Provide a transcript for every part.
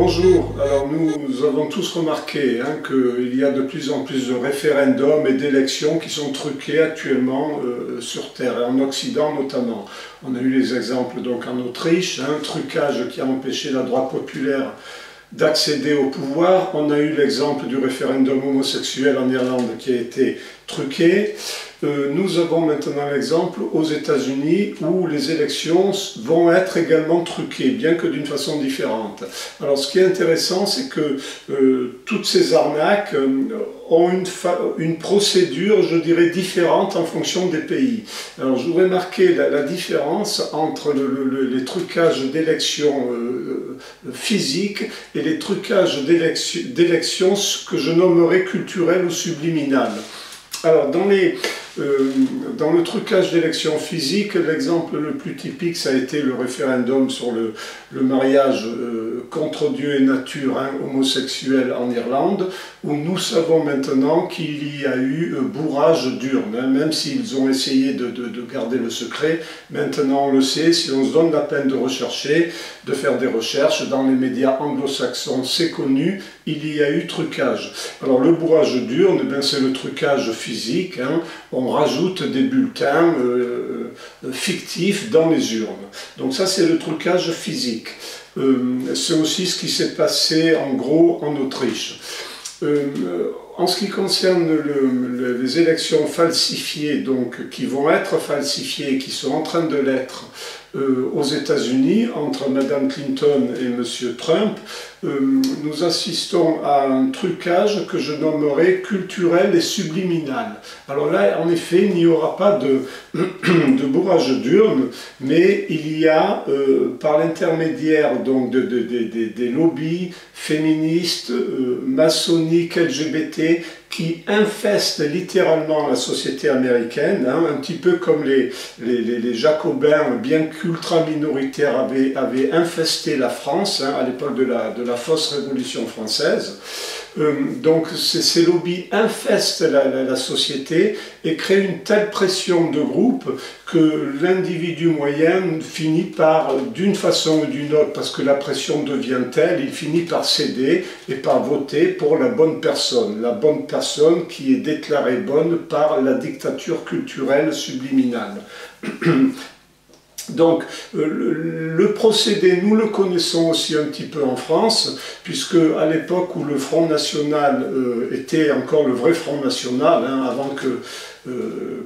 Bonjour, alors nous avons tous remarqué qu'il y a de plus en plus de référendums et d'élections qui sont truqués actuellement sur Terre, et en Occident notamment. On a eu les exemples donc en Autriche, un trucage qui a empêché la droite populaire d'accéder au pouvoir. On a eu l'exemple du référendum homosexuel en Irlande qui a été truqué. Nous avons maintenant l'exemple aux États-Unis où les élections vont être également truquées, bien que d'une façon différente. Alors ce qui est intéressant, c'est que toutes ces arnaques ont une procédure, je dirais, différente en fonction des pays. Alors je voudrais marquer la différence entre les trucages d'élections physiques et les trucages d'élections que je nommerais culturels ou subliminales. Alors, dans le trucage d'élections physiques, l'exemple le plus typique, ça a été le référendum sur le mariage contre Dieu et nature homosexuel en Irlande, où nous savons maintenant qu'il y a eu bourrage d'urnes, même s'ils ont essayé de garder le secret. Maintenant, on le sait, si on se donne la peine de rechercher, de faire des recherches, dans les médias anglo-saxons, c'est connu, il y a eu trucage. Alors, le bourrage d'urnes, c'est le trucage physique, on rajoute des bulletins fictifs dans les urnes. Donc ça, c'est le trucage physique. C'est aussi ce qui s'est passé en gros en Autriche. En ce qui concerne les élections falsifiées, donc qui vont être falsifiées, qui sont en train de l'être aux États-Unis, entre Mme Clinton et M. Trump, nous assistons à un trucage que je nommerais culturel et subliminal. Alors là, en effet, il n'y aura pas de bourrage d'urnes, mais il y a, par l'intermédiaire donc des lobbies féministes, maçonniques, LGBT, qui infestent littéralement la société américaine, un petit peu comme les jacobins, bien qu'ultra minoritaires, avaient infesté la France à l'époque de la fausse Révolution française. Donc ces lobbies infestent la société et créent une telle pression de groupe que l'individu moyen finit par, d'une façon ou d'une autre, parce que la pression devient telle, il finit par céder et par voter pour la bonne personne qui est déclarée bonne par la dictature culturelle subliminale. Donc, le procédé, nous le connaissons aussi un petit peu en France, puisque à l'époque où le Front National était encore le vrai Front National, avant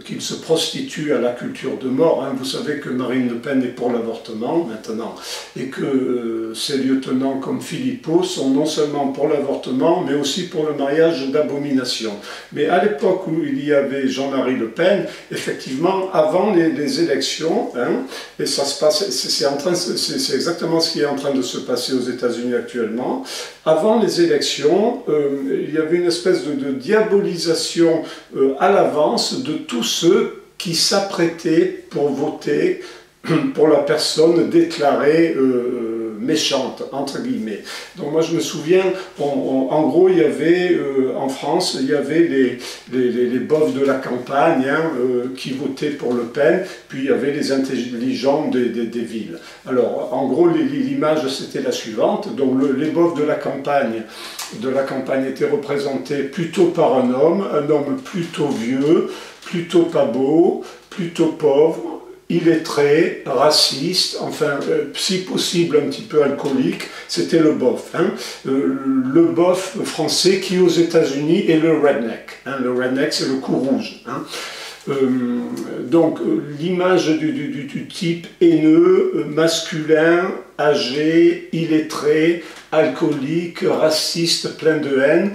qu'il se prostitue à la culture de mort, vous savez que Marine Le Pen est pour l'avortement maintenant, et que ses lieutenants comme Philippot sont non seulement pour l'avortement, mais aussi pour le mariage d'abomination. Mais à l'époque où il y avait Jean-Marie Le Pen, effectivement, avant les élections, et ça se passe, c'est exactement ce qui est en train de se passer aux États-Unis actuellement. Avant les élections, il y avait une espèce de diabolisation à l'avance de tous ceux qui s'apprêtaient pour voter pour la personne déclarée méchante, entre guillemets. Donc moi je me souviens, en gros il y avait, en France, il y avait les bofs de la campagne qui votaient pour Le Pen, puis il y avait les intelligents des villes. Alors en gros l'image c'était la suivante, donc les bofs de la campagne étaient représentés plutôt par un homme plutôt vieux, plutôt pas beau, plutôt pauvre, illettré, raciste, enfin, si possible un petit peu alcoolique, c'était le bof. Le bof français qui aux États-Unis est le redneck. Le redneck, c'est le cou rouge. Donc l'image du type haineux, masculin, âgé, illettré, alcoolique, raciste, plein de haine,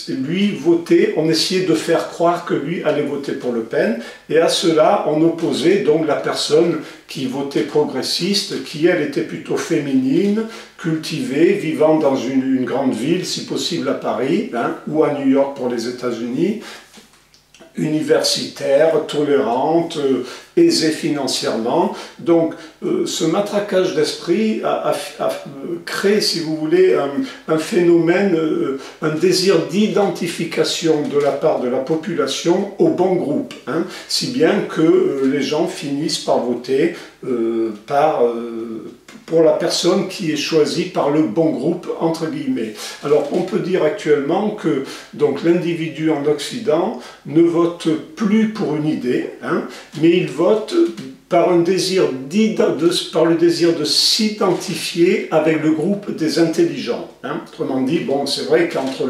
lui votait, on essayait de faire croire que lui allait voter pour Le Pen, et à cela on opposait donc la personne qui votait progressiste, qui elle était plutôt féminine, cultivée, vivant dans une grande ville, si possible à Paris, ou à New York pour les États-Unis, universitaire, tolérante, aisés financièrement. Donc ce matraquage d'esprit a créé, si vous voulez, un phénomène, un désir d'identification de la part de la population au bon groupe, hein, si bien que les gens finissent par voter pour la personne qui est choisie par le bon groupe, entre guillemets. Alors on peut dire actuellement que donc l'individu en Occident ne vote plus pour une idée, hein, mais il vote par le désir de s'identifier avec le groupe des intelligents. Hein. Autrement dit, bon, c'est vrai qu'entre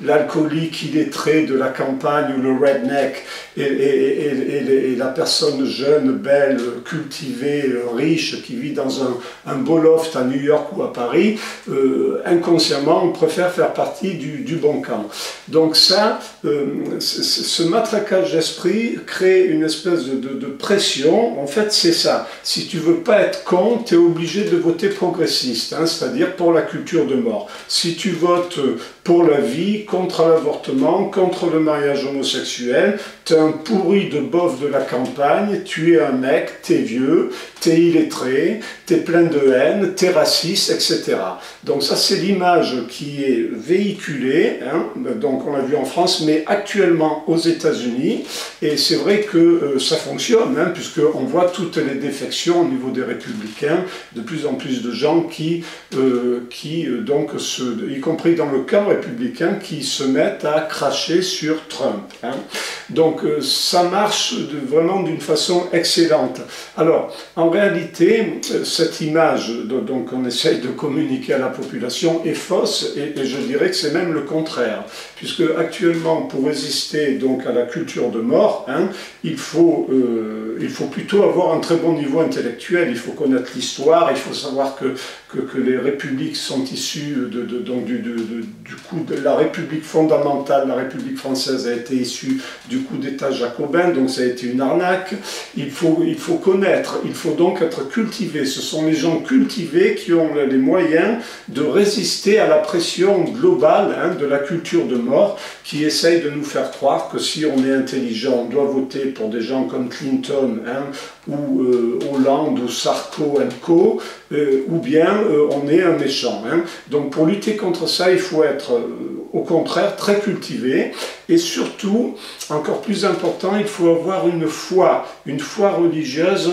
l'alcoolique illettré de la campagne ou le redneck et la personne jeune, belle, cultivée, riche, qui vit dans un beau loft à New York ou à Paris, inconsciemment, on préfère faire partie du bon camp. Donc ça, ce matraquage d'esprit crée une espèce de pression. En fait, c'est ça. Si tu veux pas être con, tu es obligé de voter progressiste, hein, c'est-à-dire pour la culture de mort. Si tu votes pour la vie, contre l'avortement, contre le mariage homosexuel, tu es un pourri de bof de la campagne, tu es un mec, tu es vieux, tu es illettré, tu es plein de haine, tu es raciste, etc. Donc ça, c'est l'image qui est véhiculée, hein, donc on l'a vu en France, mais actuellement aux États-Unis, et c'est vrai que ça fonctionne, hein, puisqu'on voit toutes les défections au niveau des républicains, de plus en plus de gens qui donc, y compris dans le camp républicain, qui se mettent à cracher sur Trump. Hein. Donc ça marche vraiment d'une façon excellente. Alors, en réalité, cette image donc on essaye de communiquer à la population est fausse, et je dirais que c'est même le contraire, puisque actuellement, pour résister donc à la culture de mort, hein, il faut plutôt avoir un très bon niveau intellectuel, il faut connaître l'histoire, il faut savoir que les républiques sont issues du coup de la République fondamentale, la République française a été issue du coup d'État jacobin, donc ça a été une arnaque. Il faut connaître, il faut donc être cultivé. Ce sont les gens cultivés qui ont les moyens de résister à la pression globale, hein, de la culture de mort, qui essaye de nous faire croire que si on est intelligent, on doit voter pour des gens comme Clinton, hein, ou Hollande ou Sarko & Co, ou bien on est un méchant. Hein. Donc pour lutter contre ça, il faut être au contraire très cultivé, et surtout, encore plus important, il faut avoir une foi religieuse,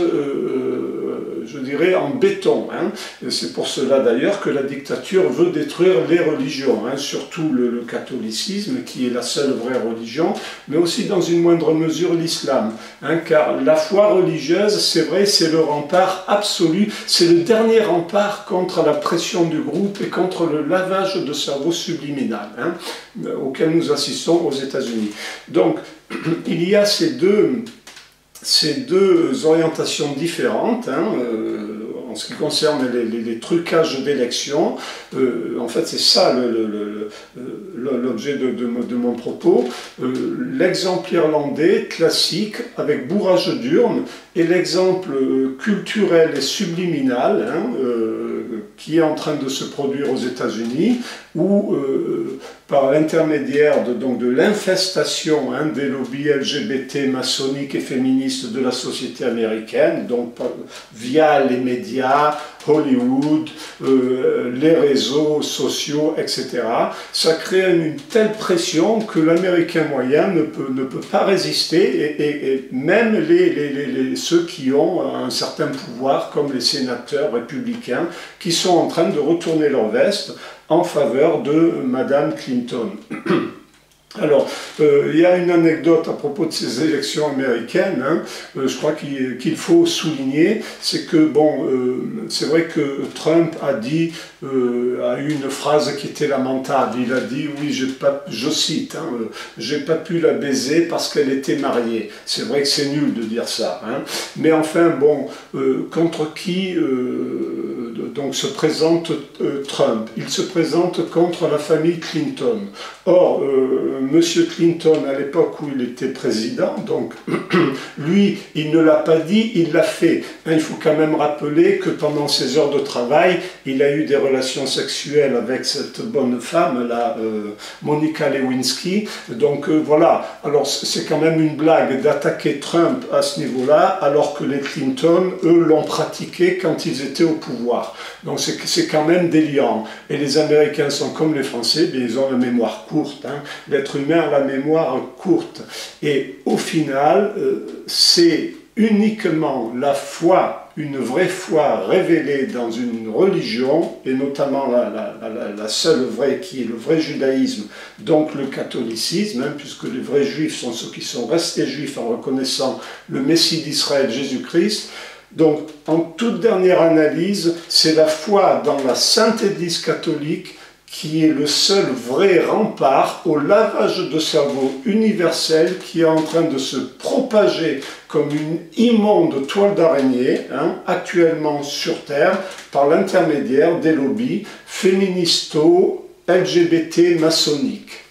je dirais, en béton. Hein. C'est pour cela d'ailleurs que la dictature veut détruire les religions, hein, surtout le catholicisme, qui est la seule vraie religion, mais aussi dans une moindre mesure l'islam. Hein, car la foi religieuse, c'est vrai, c'est le rempart absolu, c'est le dernier rempart contre la pression du groupe et contre le lavage de cerveau subliminal, hein, auquel nous assistons aux États-Unis. Donc, il y a ces deux orientations différentes, hein, en ce qui concerne les trucages d'élection. En fait, c'est ça l'objet de mon propos. L'exemple irlandais classique avec bourrage d'urne et l'exemple culturel et subliminal, hein, qui est en train de se produire aux États-Unis, où par l'intermédiaire de l'infestation, hein, des lobbies LGBT, maçonniques et féministes de la société américaine, donc via les médias, Hollywood, les réseaux sociaux, etc. Ça crée une telle pression que l'Américain moyen ne peut pas résister, et même ceux qui ont un certain pouvoir, comme les sénateurs républicains, qui sont en train de retourner leur veste en faveur de Madame Clinton. Alors, il y a une anecdote à propos de ces élections américaines, hein, je crois qu'il faut souligner, c'est que, bon, c'est vrai que Trump a eu une phrase qui était lamentable. Il a dit, oui, je cite, hein, j'ai pas pu la baiser parce qu'elle était mariée. C'est vrai que c'est nul de dire ça, hein, mais enfin, bon, contre qui donc se présente Trump. Il se présente contre la famille Clinton. Or, Monsieur Clinton, à l'époque où il était président, donc lui, il ne l'a pas dit, il l'a fait. Il faut quand même rappeler que pendant ses heures de travail, il a eu des relations sexuelles avec cette bonne femme, là, Monica Lewinsky. Donc voilà, alors c'est quand même une blague d'attaquer Trump à ce niveau-là, alors que les Clinton, eux, l'ont pratiqué quand ils étaient au pouvoir. Donc c'est quand même délirant. Et les Américains sont comme les Français, bien, ils ont la mémoire courte. Hein. L'être humain a la mémoire courte. Et au final, c'est uniquement la foi, une vraie foi révélée dans une religion, et notamment la seule vraie qui est le vrai judaïsme, donc le catholicisme, hein, puisque les vrais juifs sont ceux qui sont restés juifs en reconnaissant le Messie d'Israël, Jésus-Christ. Donc, en toute dernière analyse, c'est la foi dans la Sainte Église catholique qui est le seul vrai rempart au lavage de cerveau universel qui est en train de se propager comme une immonde toile d'araignée, hein, actuellement sur Terre, par l'intermédiaire des lobbies féministo, LGBT, maçonniques.